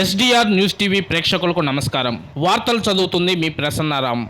SDR news TV ప్రేక్షకులకు నమస్కారం. వార్తలు చదువుతుంది మీ ప్రసన్నారాం.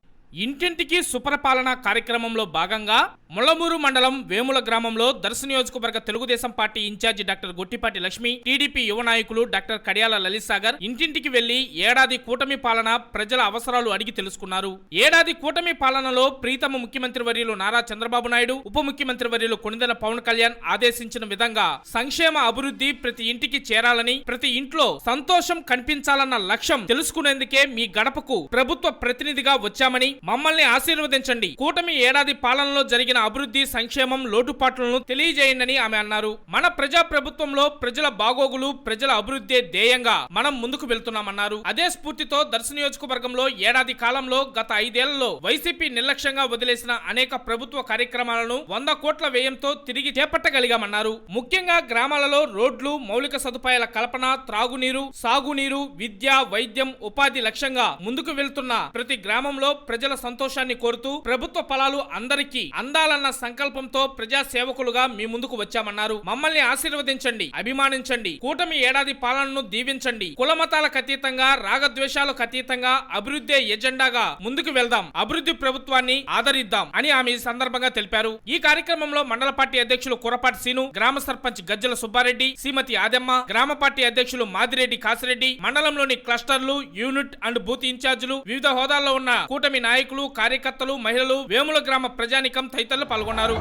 ఇంటింటికి సుపరిపాలన కార్యక్రమంలో భాగంగా ముళ్లమూరు మండలం వేముల గ్రామంలో దర్శ నియోజకవర్గ Telugu Desam party in-charge doctor Gottipati Lakshmi, TDP యువ నాయకులు డాక్టర్ కడియాల లలిత్ సాగర్ ఇంటింటికి వెళ్లి ఏడాది కూటమి పాలన ప్రజల అవసరాలు అడిగి తెలుసుకున్నారు. ఏడాది కూటమి పాలనలో ప్రీతమ ముఖ్యమంత్రి వర్యులు నారా చంద్రబాబు నాయుడు, ఉప ముఖ్యమంత్రి వర్యులు కొణిదెల పవన్ కళ్యాణ్ ఆదేశించిన విధంగా సంక్షేమ అభివృద్ధి ప్రతి ఇంటికి చేరాలని, ప్రతి ఇంట్లో సంతోషం కనిపించాలన్న లక్ష్యం తెలుసుకునేందుకే మీ గడపకు ప్రభుత్వ ప్రతినిధిగా వచ్చామని, మమ్మల్ని ఆశీర్వదించండి, కూటమి ఏడాది పాలనలో జరిగిన అభివృద్ధి సంక్షేమం లోటుపాట్లను తెలియజేయండి ఆమె అన్నారు. మన ప్రజా ప్రభుత్వంలో ప్రజల బాగోగులు, ప్రజల అభివృద్ధి ధ్యేయంగా మనం ముందుకు వెళ్తున్నామన్నారు. అదే స్ఫూర్తితో దర్శ నియోజకవర్గంలో ఏడాది కాలంలో గత 5 ఏళ్లలో వైసీపీ నిర్లక్ష్యంగా వదిలేసిన అనేక ప్రభుత్వ కార్యక్రమాలను 100 కోట్ల వ్యయంతో తిరిగి చేపట్టగలిగామన్నారు. ముఖ్యంగా గ్రామాలలో రోడ్లు, మౌలిక సదుపాయాల కల్పన, త్రాగునీరు, సాగునీరు, విద్య, వైద్యం, ఉపాధి లక్ష్యంగా ముందుకు వెళ్తున్న ప్రతి గ్రామంలో ప్రజల సంతోషాన్ని కోరుతూ ప్రభుత్వ ఫలాలు అందరికీ అందాలన్న సంకల్పంతో ప్రజా సేవకులుగా మీ ముందుకు వచ్చామన్నారు. మమ్మల్ని ఆశీర్వదించండి, అభిమానించండి, కూటమి ఏడాది పాలనను దీవించండి, కులమతాలకు అతీతంగా, రాగద్వేషాలకు అతీతంగా అభివృద్ధి ఎజెండాగా ముందుకు వెళ్దాం, అభివృద్ధి ప్రభుత్వాన్ని ఆదరిద్దాం అని ఆమె ఈ సందర్భంగా తెలిపారు. ఈ కార్యక్రమంలో మండల పార్టీ అధ్యక్షులు కురపాటి సీను, గ్రామ సర్పంచ్ గజ్జల సుబ్బారెడ్డి, శ్రీమతి ఆదెమ్మ, గ్రామ పార్టీ అధ్యక్షులు మాదిరెడ్డి కాసిరెడ్డి, మండలంలోని క్లస్టర్లు, యూనిట్ అండ్ బూత్ ఇన్ఛార్జీలు, వివిధ హోదాల్లో ఉన్న కూటమి నాయకులు, కార్యకర్తలు, మహిళలు, వేముల గ్రామ ప్రజానికం తదితరులు పాల్గొన్నారు.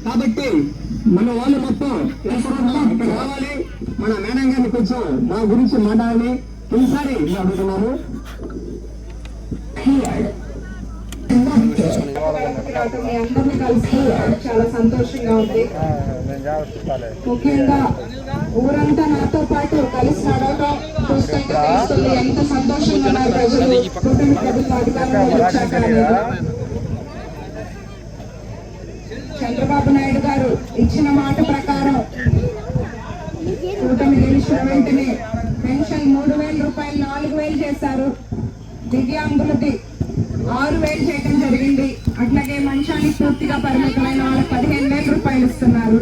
కాబట్టి మన వాళ్ళు మొత్తం ఇక్కడ రావాలి, మన మేడం గారిని కొంచెం మా గురించి మాట్లాడాలి. ఈసారి అడుగుతున్నారు. మీ అందరినీ కలిసి చాలా సంతోషంగా ఉంది. ముఖ్యంగా ఊరంతా నాతో పాటు కలిసి నడవడం చూస్తుంటే తెలుస్తుంది ఎంత సంతోషంగా ఉన్నారు ప్రజలు కూటమి ప్రభుత్వ అధికారంలో వచ్చాక అనేది. చంద్రబాబు నాయుడు గారు ఇచ్చిన మాట ప్రకారం కూటమి గెలిచిన వెంటనే పెన్షన్ 3,000 రూపాయలు 4,000 చేశారు. దివ్యాంగులకి 6,000 చేయడం జరిగింది. అట్లాగే మంచానికి పూర్తిగా పరిమితమైన వాళ్ళకి 15,000 రూపాయలు ఇస్తున్నారు.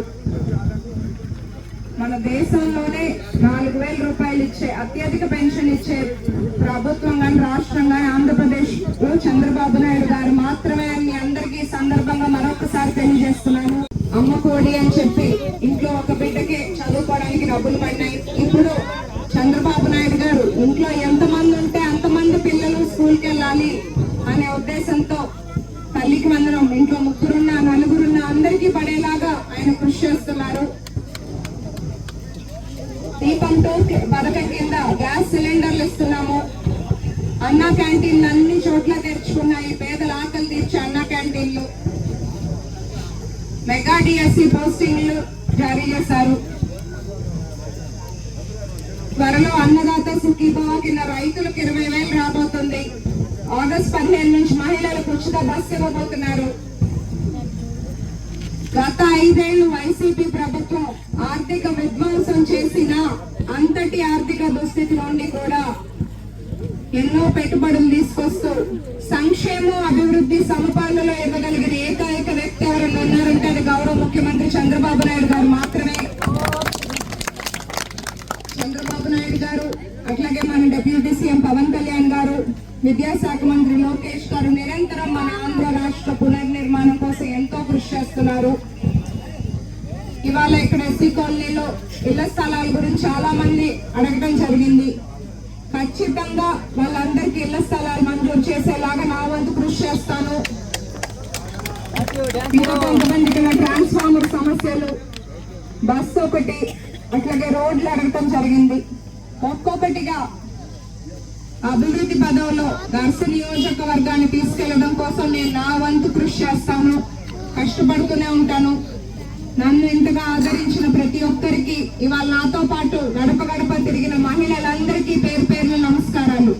మన దేశంలోనే 4,000 రూపాయలు ఇచ్చే అత్యధిక పెన్షన్ ఇచ్చే ప్రభుత్వం కానీ రాష్ట్రం కానీ ఆంధ్రప్రదేశ్ డబ్బులు పడినాయి. ఇప్పుడు చంద్రబాబు నాయుడు గారు ఇంట్లో ఎంతమంది ఉంటే అంతమంది పిల్లలు స్కూల్కి వెళ్ళాలి అనే ఉద్దేశంతో తల్లికి వందనం ఇంట్లో 3 4 అందరికీ పడేలాగా ఆయన కృషి చేస్తున్నారు. దీపం 2 పథకం కింద గ్యాస్ సిలిండర్లు ఇస్తున్నాము. అన్నా క్యాంటీన్లు అన్ని చోట్ల తెరుచుకున్నాయి. పేదల ఆకలి తీర్చే అన్నా క్యాంటీన్లు. మెగా డిఎస్సి పోస్టింగ్లు జారీ చేశారు. త్వరలో అన్నదాత సుఖీభవ కింద రైతులకు 20,000 రాబోతుంది. ఆగస్టు 15 నుంచి మహిళలకు ఉచిత బస్సు ఇవ్వబోతున్నారు. గత 5 ఏళ్లు వైసీపీ ప్రభుత్వం ఆర్థిక విధ్వంసం చేసిన అంతటి ఆర్థిక దుస్థితి నుండి కూడా ఎన్నో పెట్టుబడులు తీసుకొస్తూ సంక్షేమం అభివృద్ధి సమపాలలో ఇవ్వగలిగిన ఏకైక వ్యక్తి ఎవరైనా ఉన్నారంటే అది గౌరవ ముఖ్యమంత్రి చంద్రబాబు నాయుడు గారు మాత్రమే. చంద్రబాబు నాయుడు గారు అట్లాగే మన డిప్యూటీ సీఎం పవన్ కళ్యాణ్ గారు, విద్యాశాఖ మంత్రి లోకేష్ గారు నిరంతరం మన ఆంధ్ర రాష్ట్ర పునర్నిర్మాణం కోసం ఎంతో కృషి చేస్తున్నారు. ఇవాళ ఇక్కడ ఎస్సీ కాలనీలో ఇళ్ల స్థలాల గురించి చాలా మంది అడగడం జరిగింది. ఖచ్చితంగా వాళ్ళందరికీ ఇళ్ల స్థలాలు మంజూరు చేసేలాగా నా వంతు కృషి చేస్తాను. ఇంకా కొంతమంది ఇక్కడ ట్రాన్స్ఫార్మర్ సమస్యలు, బస్సు ఒకటి, అట్లాగే రోడ్లు అడగటం జరిగింది. ఒక్కొక్కటిగా అభివృద్ధి పదవిలో దర్శ నియోజకవర్గాన్ని తీసుకెళ్లడం కోసం నేను నా వంతు కృషి చేస్తాను, కష్టపడుతూనే ఉంటాను. నన్ను ఇంతగా ఆదరించిన ప్రతి ఒక్కరికి, ఇవాళ నాతో పాటు గడప గడప తిరిగిన మహిళలందరికీ పేరు పేరున నమస్కారాలు.